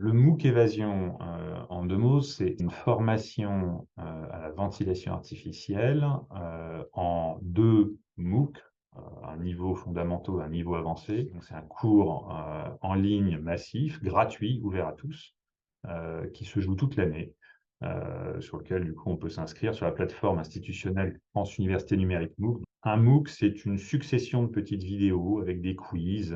Le MOOC Évasion, en 2 mots, c'est une formation, à la ventilation artificielle, en 2 MOOC, un niveau fondamentaux et un niveau avancé. Donc c'est un cours, en ligne massif, gratuit, ouvert à tous, qui se joue toute l'année, sur lequel du coup on peut s'inscrire sur la plateforme institutionnelle France Université Numérique MOOC. Un MOOC, c'est une succession de petites vidéos avec des quiz,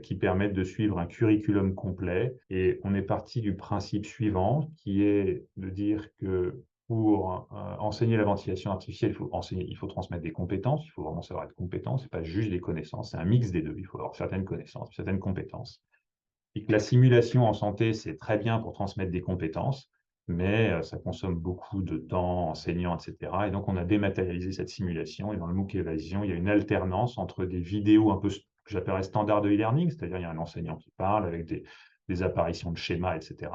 qui permettent de suivre un curriculum complet. Et on est parti du principe suivant, qui est de dire que pour enseigner la ventilation artificielle, il faut transmettre des compétences, il faut vraiment savoir être compétent, c'est pas juste des connaissances, c'est un mix des deux, il faut avoir certaines connaissances, certaines compétences. Et que la simulation en santé, c'est très bien pour transmettre des compétences, mais ça consomme beaucoup de temps, enseignant, etc. Et donc, on a dématérialisé cette simulation. Et dans le MOOC Évasion, il y a une alternance entre des vidéos un peu que j'appellerais standard de e-learning, c'est-à-dire il y a un enseignant qui parle avec des apparitions de schémas, etc.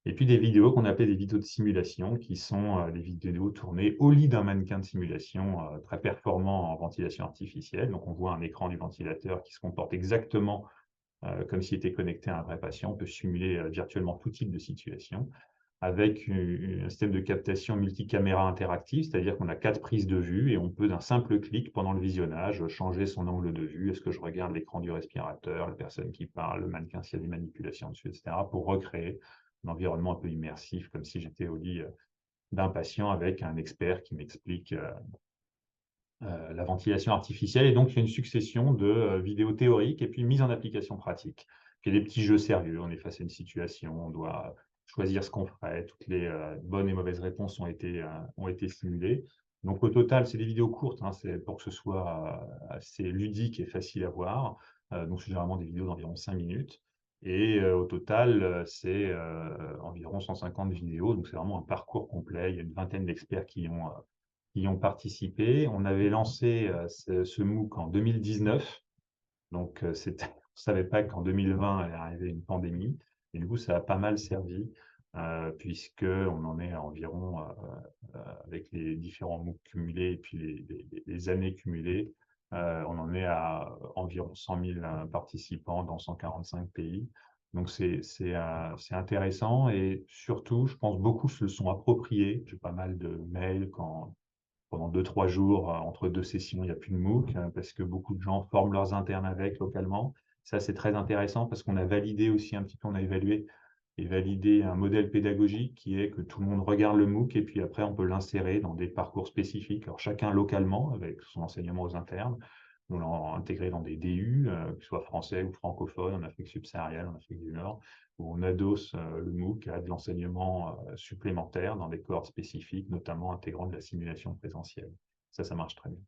Et puis des vidéos qu'on appelle des vidéos de simulation, qui sont des vidéos tournées au lit d'un mannequin de simulation très performant en ventilation artificielle. Donc, on voit un écran du ventilateur qui se comporte exactement comme s'il était connecté à un vrai patient. On peut simuler virtuellement tout type de situation avec un système de captation multicaméra interactive, c'est-à-dire qu'on a 4 prises de vue et on peut d'un simple clic pendant le visionnage changer son angle de vue. Est-ce que je regarde l'écran du respirateur, la personne qui parle, le mannequin s'il y a des manipulations dessus, etc. pour recréer un environnement un peu immersif, comme si j'étais au lit d'un patient avec un expert qui m'explique la ventilation artificielle. Et donc, il y a une succession de vidéos théoriques et puis mise en application pratique. Puis il y a des petits jeux sérieux. On est face à une situation, on doit choisir ce qu'on ferait. Toutes les bonnes et mauvaises réponses ont été simulées. Donc, au total, c'est des vidéos courtes, hein, c'est pour que ce soit assez ludique et facile à voir. Donc, c'est généralement des vidéos d'environ 5 minutes. Et au total, c'est environ 150 vidéos. Donc, c'est vraiment un parcours complet. Il y a une vingtaine d'experts qui ont participé. On avait lancé ce MOOC en 2019, donc on ne savait pas qu'en 2020 allait arriver une pandémie, et du coup ça a pas mal servi, puisqu'on en est à environ, avec les différents MOOC cumulés et puis les années cumulées, on en est à environ 100 000 participants dans 145 pays. Donc c'est intéressant et surtout, je pense beaucoup se le sont appropriés. J'ai pas mal de mails quand pendant 2 3 jours, entre 2 sessions, il n'y a plus de MOOC, parce que beaucoup de gens forment leurs internes avec localement. Ça, c'est très intéressant parce qu'on a validé aussi un petit peu, on a évalué et validé un modèle pédagogique qui est que tout le monde regarde le MOOC et puis après, on peut l'insérer dans des parcours spécifiques. Alors, chacun localement, avec son enseignement aux internes, on l'a intégré dans des DU, que ce soit français ou francophone, en Afrique subsaharienne, en Afrique du Nord, où on adosse le MOOC à de l'enseignement supplémentaire dans des cohortes spécifiques, notamment intégrant de la simulation présentielle. Ça marche très bien.